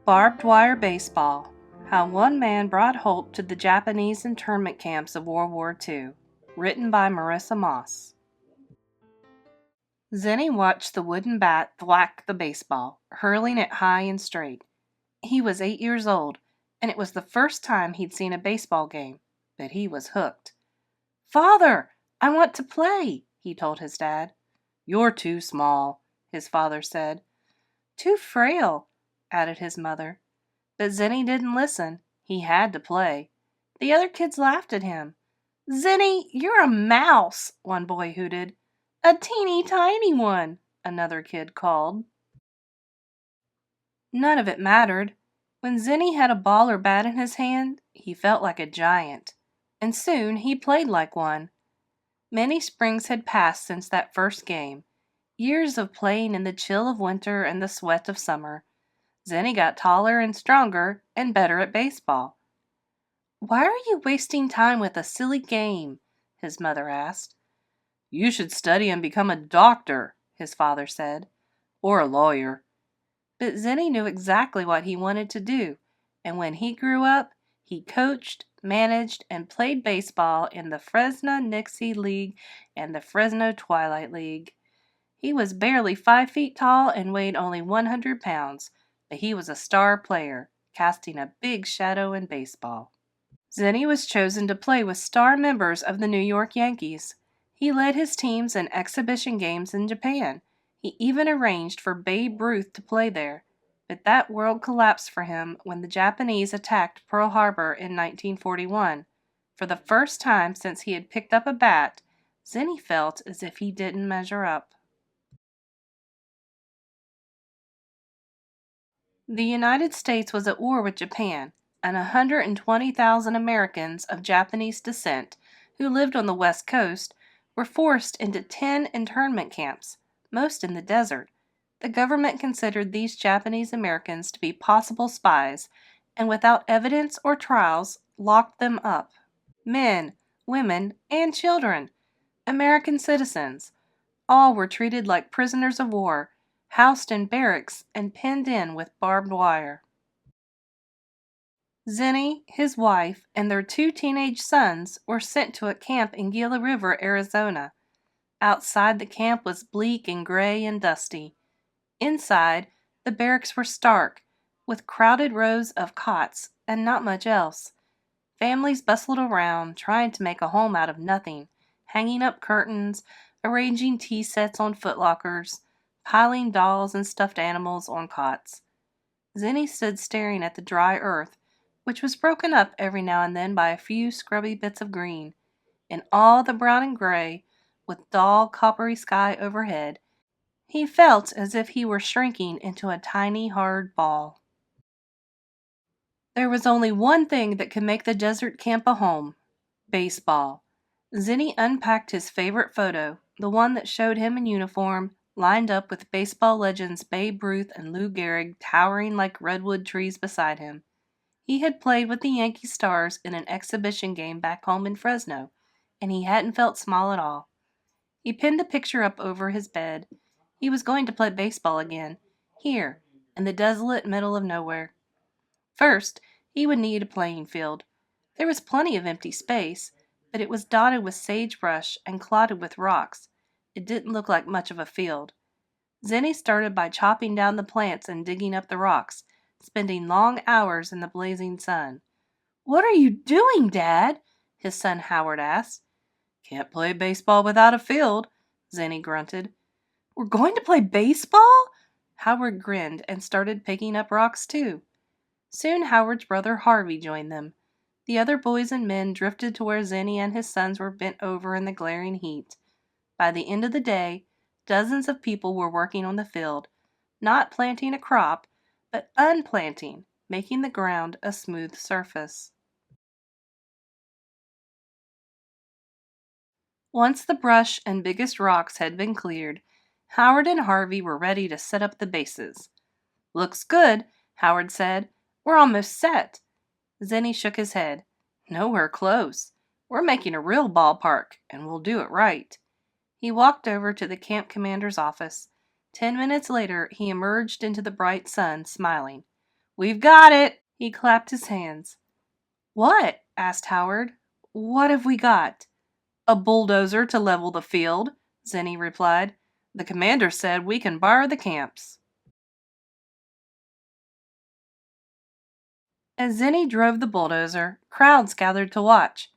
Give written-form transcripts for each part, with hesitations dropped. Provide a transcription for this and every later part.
Barbed Wire Baseball: How One Man Brought Hope to the Japanese Internment Camps of World War II. Written by Marissa Moss. Zenny watched the wooden bat thwack the baseball, hurling it high and straight. He was 8 years old, and it was the first time he'd seen a baseball game, but he was hooked. "Father, I want to play," he told his dad. "You're too small," his father said. "Too frail," added his mother. But Zenny didn't listen. He had to play. The other kids laughed at him. "Zenny, you're a mouse," one boy hooted. "A teeny tiny one," another kid called. None of it mattered. When Zenny had a ball or bat in his hand, he felt like a giant. And soon he played like one. Many springs had passed since that first game. Years of playing in the chill of winter and the sweat of summer. Zenny got taller and stronger and better at baseball. "Why are you wasting time with a silly game?" his mother asked. "You should study and become a doctor," his father said, "or a lawyer." But Zenny knew exactly what he wanted to do, and when he grew up, he coached, managed, and played baseball in the Fresno-Nixie League and the Fresno Twilight League. He was barely 5 feet tall and weighed only 100 pounds, but he was a star player, casting a big shadow in baseball. Zenny was chosen to play with star members of the New York Yankees. He led his teams in exhibition games in Japan. He even arranged for Babe Ruth to play there. But that world collapsed for him when the Japanese attacked Pearl Harbor in 1941. For the first time since he had picked up a bat, Zenny felt as if he didn't measure up. The United States was at war with Japan, and 120,000 Americans of Japanese descent who lived on the West Coast were forced into 10 internment camps, most in the desert. The government considered these Japanese Americans to be possible spies, and without evidence or trials, locked them up. Men, women, and children, American citizens, all were treated like prisoners of war, housed in barracks and penned in with barbed wire. Zenny, his wife, and their 2 teenage sons were sent to a camp in Gila River, Arizona. Outside, the camp was bleak and gray and dusty. Inside, the barracks were stark, with crowded rows of cots and not much else. Families bustled around, trying to make a home out of nothing, hanging up curtains, arranging tea sets on footlockers, piling dolls and stuffed animals on cots. Zenny stood staring at the dry earth, which was broken up every now and then by a few scrubby bits of green. In all the brown and gray, with dull coppery sky overhead, he felt as if he were shrinking into a tiny hard ball. There was only one thing that could make the desert camp a home: baseball. Zenny unpacked his favorite photo, the one that showed him in uniform, lined up with baseball legends Babe Ruth and Lou Gehrig towering like redwood trees beside him. He had played with the Yankee Stars in an exhibition game back home in Fresno, and he hadn't felt small at all. He pinned the picture up over his bed. He was going to play baseball again, here, in the desolate middle of nowhere. First, he would need a playing field. There was plenty of empty space, but it was dotted with sagebrush and clotted with rocks. It didn't look like much of a field. Zenny started by chopping down the plants and digging up the rocks, spending long hours in the blazing sun. "What are you doing, Dad?" his son Howard asked. "Can't play baseball without a field," Zenny grunted. "We're going to play baseball?" Howard grinned and started picking up rocks too. Soon Howard's brother Harvey joined them. The other boys and men drifted to where Zenny and his sons were bent over in the glaring heat. By the end of the day, dozens of people were working on the field, not planting a crop, but unplanting, making the ground a smooth surface. Once the brush and biggest rocks had been cleared, Howard and Harvey were ready to set up the bases. "Looks good," Howard said. "We're almost set." Zenny shook his head. "Nowhere close. We're making a real ballpark, and we'll do it right." He walked over to the camp commander's office. 10 minutes later, he emerged into the bright sun, smiling. "We've got it!" He clapped his hands. "What?" asked Howard. "What have we got?" "A bulldozer to level the field," Zenny replied. "The commander said we can borrow the camps." As Zenny drove the bulldozer, crowds gathered to watch.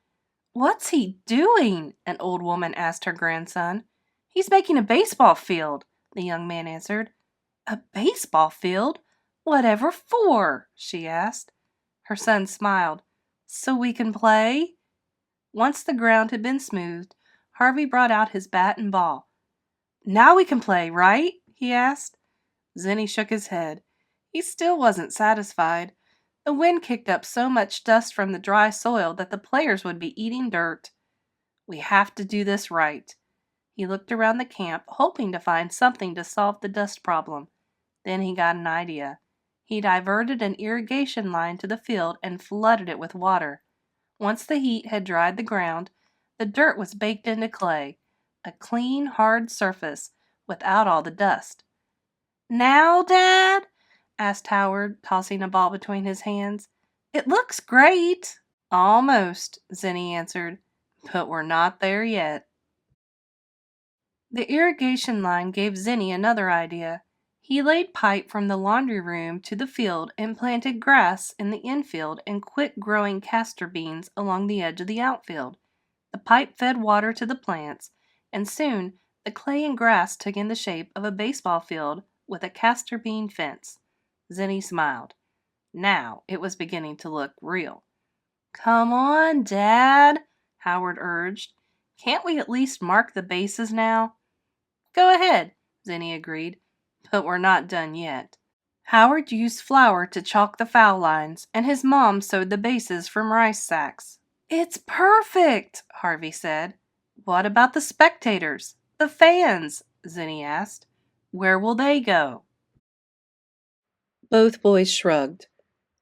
"What's he doing?" an old woman asked her grandson. "He's making a baseball field," the young man answered. "A baseball field? Whatever for?" she asked. Her son smiled. "So we can play?" Once the ground had been smoothed, Harvey brought out his bat and ball. "Now we can play, right?" he asked. Zenny shook his head. He still wasn't satisfied. The wind kicked up so much dust from the dry soil that the players would be eating dirt. "We have to do this right." He looked around the camp, hoping to find something to solve the dust problem. Then he got an idea. He diverted an irrigation line to the field and flooded it with water. Once the heat had dried the ground, the dirt was baked into clay, a clean, hard surface without all the dust. "Now, Dad?" asked Howard, tossing a ball between his hands. "It looks great." "Almost," Zenny answered, "but we're not there yet." The irrigation line gave Zenny another idea. He laid pipe from the laundry room to the field and planted grass in the infield and quick-growing castor beans along the edge of the outfield. The pipe fed water to the plants, and soon the clay and grass took in the shape of a baseball field with a castor bean fence. Zenny smiled. Now it was beginning to look real. "Come on, Dad," Howard urged. "Can't we at least mark the bases now?" "Go ahead," Zenny agreed, "but we're not done yet." Howard used flour to chalk the foul lines, and his mom sewed the bases from rice sacks. "It's perfect," Harvey said. "What about the spectators? The fans?" Zenny asked. "Where will they go?" Both boys shrugged.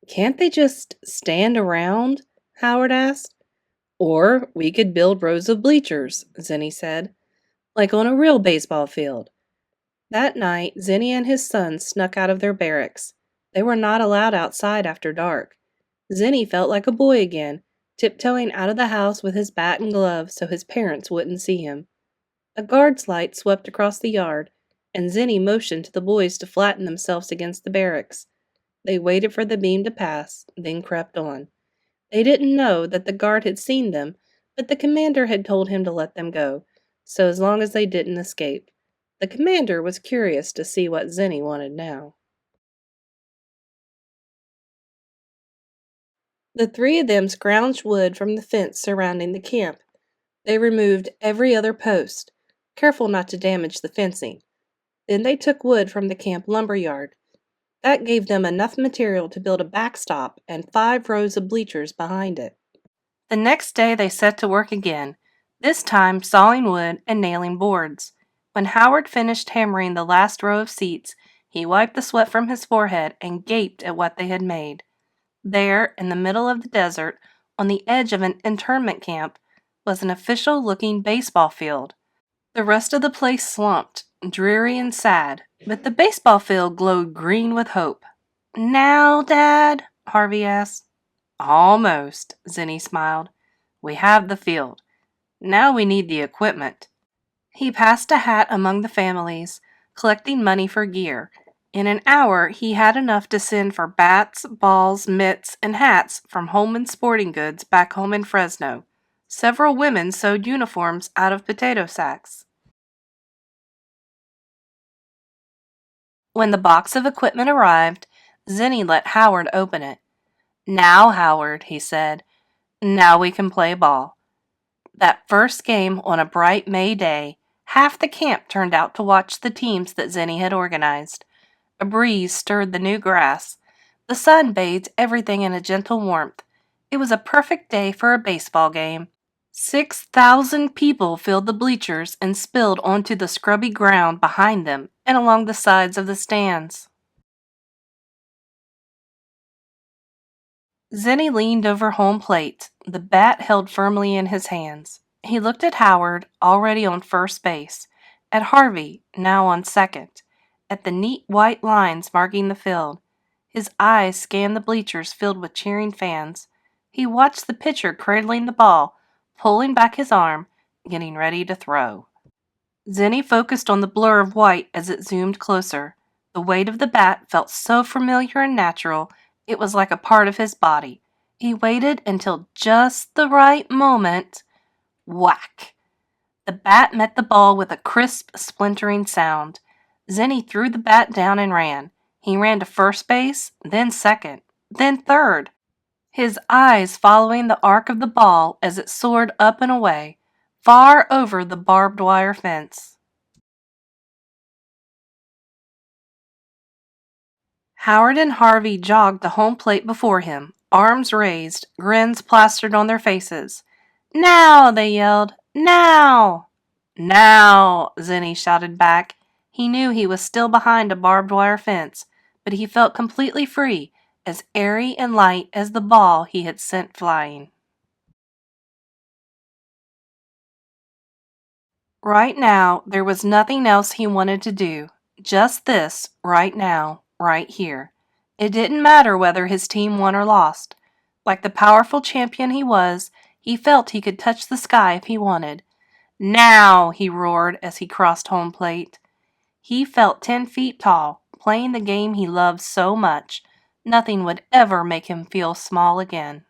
"Can't they just stand around?" Howard asked. "Or we could build rows of bleachers," Zenny said, "like on a real baseball field." That night, Zenny and his son snuck out of their barracks. They were not allowed outside after dark. Zenny felt like a boy again, tiptoeing out of the house with his bat and glove so his parents wouldn't see him. A guard's light swept across the yard, and Zenny motioned to the boys to flatten themselves against the barracks. They waited for the beam to pass, then crept on. They didn't know that the guard had seen them, but the commander had told him to let them go, so as long as they didn't escape. The commander was curious to see what Zenny wanted now. The three of them scrounged wood from the fence surrounding the camp. They removed every other post, careful not to damage the fencing. Then they took wood from the camp lumber yard. That gave them enough material to build a backstop and 5 rows of bleachers behind it. The next day they set to work again, this time sawing wood and nailing boards. When Howard finished hammering the last row of seats, he wiped the sweat from his forehead and gaped at what they had made. There, in the middle of the desert, on the edge of an internment camp, was an official-looking baseball field. The rest of the place slumped, dreary and sad, but the baseball field glowed green with hope. "Now, Dad?" Harvey asked. "Almost," Zenny smiled. "We have the field. Now we need the equipment." He passed a hat among the families, collecting money for gear. In an hour he had enough to send for bats, balls, mitts, and hats from Holman Sporting Goods back home in Fresno. Several women sewed uniforms out of potato sacks. When the box of equipment arrived, Zenny let Howard open it. "Now, Howard," he said, "now we can play ball." That first game on a bright May day, half the camp turned out to watch the teams that Zenny had organized. A breeze stirred the new grass. The sun bathed everything in a gentle warmth. It was a perfect day for a baseball game. 6,000 people filled the bleachers and spilled onto the scrubby ground behind them and along the sides of the stands. Zenny leaned over home plate, the bat held firmly in his hands. He looked at Howard, already on first base, at Harvey, now on second, at the neat white lines marking the field. His eyes scanned the bleachers filled with cheering fans. He watched the pitcher cradling the ball, pulling back his arm, getting ready to throw. Zenny focused on the blur of white as it zoomed closer. The weight of the bat felt so familiar and natural, it was like a part of his body. He waited until just the right moment. Whack! The bat met the ball with a crisp, splintering sound. Zenny threw the bat down and ran. He ran to first base, then second, then third, his eyes following the arc of the ball as it soared up and away, far over the barbed wire fence. Howard and Harvey jogged the home plate before him, arms raised, grins plastered on their faces. "Now!" they yelled. "Now!" "Now!" Zenny shouted back. He knew he was still behind a barbed wire fence, but he felt completely free, as airy and light as the ball he had sent flying. Right now, there was nothing else he wanted to do. Just this, right now, right here. It didn't matter whether his team won or lost. Like the powerful champion he was, he felt he could touch the sky if he wanted. "Now!" he roared as he crossed home plate. He felt 10 feet tall, playing the game he loved so much. Nothing would ever make him feel small again.